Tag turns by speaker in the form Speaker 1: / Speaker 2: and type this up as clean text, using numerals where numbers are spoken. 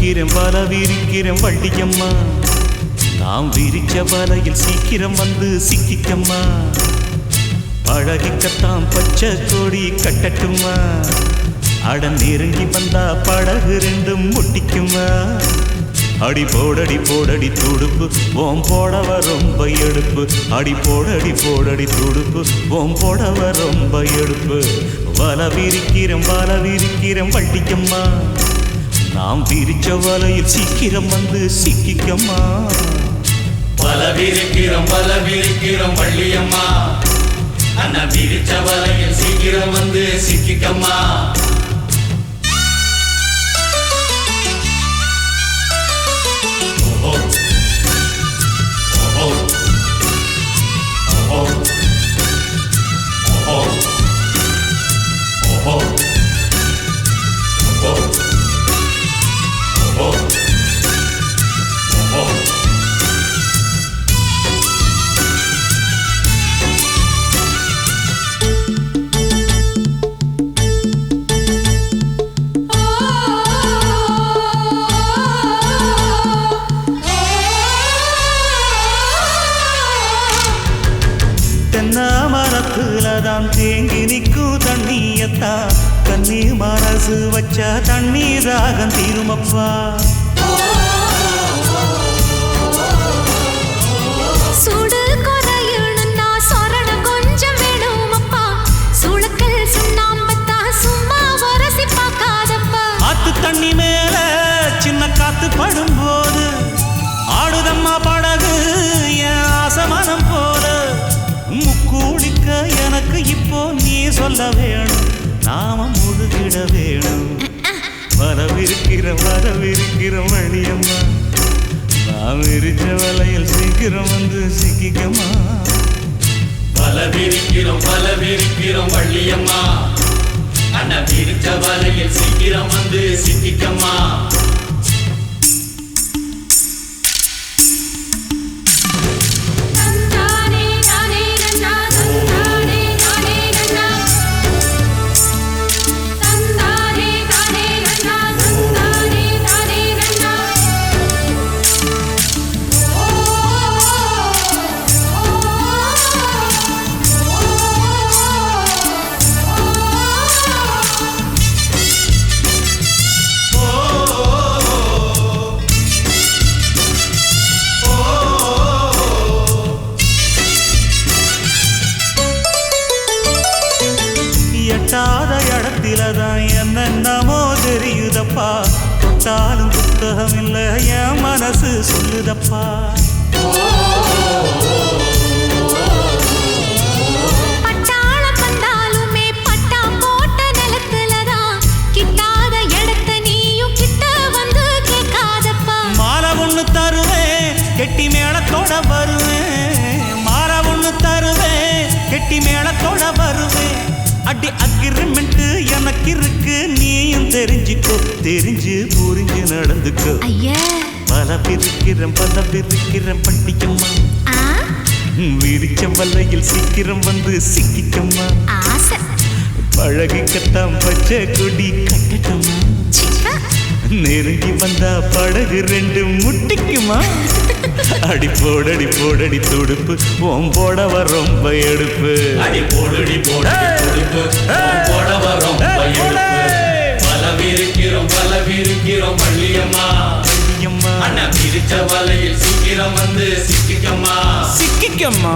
Speaker 1: விரிக்கிறேன் வல விரிக்கிறேன் வள்ளியம்மா, நாம் விரிச்ச வலையில் சீக்கிரம் வந்து சிக்கிக்கம்மா. பழகிக்கத்தான் பச்சை கொடி கட்டட்டுமா, அட நெருங்கி வந்தா படகு ரெண்டும் முட்டிக்குமா. அடி போடடி போடடி துடுப்பு ஓம் போடவ ரொம்ப எடுப்பு, அடி போடடி போடடி துடுப்பு ஓம் போடவ ரொம்ப எடுப்பு. வல விரிக்கிறேன் வள்ளியம்மா, நாம் விரிச்ச வலையில் சீக்கிரம் வந்து சிக்கிக்கம்மா.
Speaker 2: வல விரிக்கிறோம் வள்ளியம்மா, அண்ணா விரிச்ச வலையில் சீக்கிரம் வந்து சிக்கிக்கம்மா.
Speaker 1: மரத்துலதான் தேங்கி நிற்கும் தண்ணியத்தா, கண்ணி மனசு வச்சா தண்ணீர் தாகம் தீருமப்பா.
Speaker 3: சுடு குறையணும்னா சொரண கொஞ்சம் வேணுமப்பா, சுளக்கல் சுண்ணாம்பத்தா சும்மா வரசி பார்க்காதப்பா.
Speaker 1: ஆத்து தண்ணி மேல சின்ன காத்து படும்போது ஆடுதம்மா படகு என் ஆசமனம் போல. முக்கூடிக்க எனக்கு இப்போ நீ சொல்ல வேணும், நாம முழுகிட வேணும். வரவிருக்கிற வள்ளியம்மா, நாம் விரிச்ச வலையில் சீக்கிரம் வந்து சிக்கிக்கம்மா.
Speaker 2: வல விரிக்கிறோம் வள்ளியம்மா, அண்ணா விரிச்ச வலையில் சீக்கிரம் வந்து சிக்கிக்கம்மா.
Speaker 1: எட்டாத இடத்தில்தான் என்னென்னமோ தெரியுதப்பா, தொட்டாலும் புத்தகம் இல்லை என் மனசு சொல்லுதப்பா.
Speaker 3: பட்டாளம் வந்தாலுமே பட்டா போட்ட நிலத்துலதான், கிட்டாத இடத்த நீயும் கிட்ட வந்து கேட்காதப்பா.
Speaker 1: மாலை ஒண்ணு தருவேன் கெட்டி மேளத்தோட வருவேன், மாலை ஒண்ணு தருவேன் கெட்டி மேளத்தோட வருவேன். அடி அக்ரிமெண்ட் எனக்கு இருக்கு நீயும் தெரிஞ்சுக்கோ, தெரிஞ்சு புரிஞ்சு நடந்துக்கோ. வல விரிக்கிறேன் பட்டிக்கம்மா, விரிச்ச வலையில் சீக்கிரம் வந்து சிக்கிக்கம்மா. பழகிக்கத்தான் பச்சை கொடி கட்டட்டுமா, நெருங்கி வந்தா படகு ரெண்டு முட்டிக்குமா. அடி போடடி துடுப்பு ஓம் போடவ ரொம்ப எடுப்பு,
Speaker 2: அடி போடடி துடுப்பு ஓம் போடவ ரொம்ப எடுப்பு. வல விரிக்கிறோம் வள்ளியம்மா,
Speaker 1: அண்ணா
Speaker 2: விரிச்ச வலையில் சீக்கிரம் வந்து சிக்கிக்கம்மா.